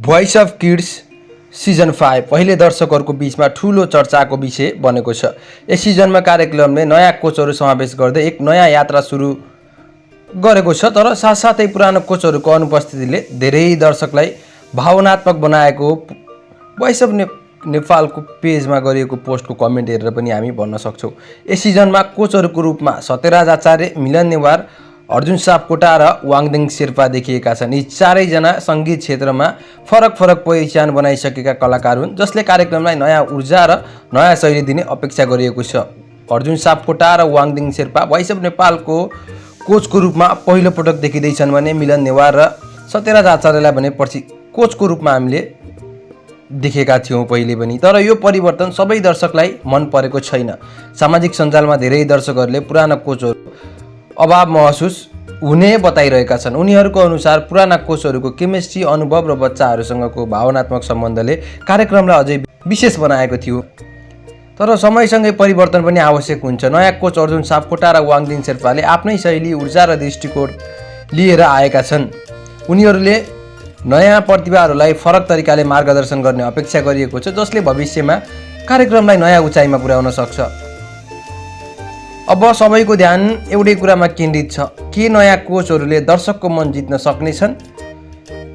Voice of kids season 5 पहिले दर्शकहरूको बीचमा ठूलो चर्चाको विषय बनेको छ। यस सिजनमा कार्यक्रमले नयाँ कोचहरू समावेश गर्दै एक नयाँ यात्रा सुरु गरेको छ, तर साथसाथै पुरानो कोचहरूको अनुपस्थितिले धेरै दर्शकलाई भावनात्मक बनाएको भोइस अफ नेपालको पेजमा गरिएको पोस्टको कमेन्ट हेरेर पनि हामी भन्न सक्छौँ। यस सिजनमा कोचहरूको रूपमा सत्यराज आचार्य, मिलन नेवार, अर्जुन सापकोटा र वाङदेङ शेर्पा देखिएका छन्। यी चारैजना सङ्गीत क्षेत्रमा फरक पहिचान बनाइसकेका कलाकार हुन्, जसले कार्यक्रमलाई नयाँ ऊर्जा र नयाँ शैली दिने अपेक्षा गरिएको छ। अर्जुन सापकोटा र वाङदेङ शेर्पा भोइस अफ नेपालको कोचको रूपमा पहिलो पटक देखिँदैछन् भने मिलन नेवार र सत्यराज आचार्यलाई भने पछि कोचको रूपमा हामीले देखेका थियौँ पहिले पनि। तर यो परिवर्तन सबै दर्शकलाई मन परेको छैन। सामाजिक सञ्जालमा धेरै दर्शकहरूले पुराना कोचहरू अभाव महसुस हुने बताइरहेका छन्। उनीहरूको अनुसार पुराना कोचहरूको केमिस्ट्री, अनुभव र बच्चाहरूसँगको भावनात्मक सम्बन्धले कार्यक्रमलाई अझै विशेष बनाएको थियो। तर समयसँगै परिवर्तन पनि आवश्यक हुन्छ। नयाँ कोच अर्जुन सापकोटा र वाङदेङ शेर्पाले आफ्नै शैली, ऊर्जा र दृष्टिकोण लिएर आएका छन्। उनीहरूले नयाँ प्रतिभाहरूलाई फरक तरिकाले मार्गदर्शन गर्ने अपेक्षा गरिएको छ, जसले भविष्यमा कार्यक्रमलाई नयाँ उचाइमा पुर्याउन सक्छ। अब सबैको ध्यान एउटै कुरामा केन्द्रित छ, के नयाँ कोचहरूले दर्शकको मन जित्न सक्नेछन्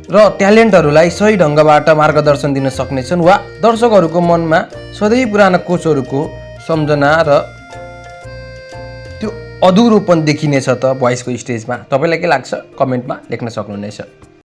र ट्यालेन्टहरूलाई सही ढङ्गबाट मार्गदर्शन दिन सक्नेछन्, वा दर्शकहरूको मनमा सधैँ पुराना कोचहरूको सम्झना र त्यो अधुरोपन देखिनेछ त भोइसको स्टेजमा? तपाईँलाई के लाग्छ? कमेन्टमा लेख्न सक्नुहुनेछ।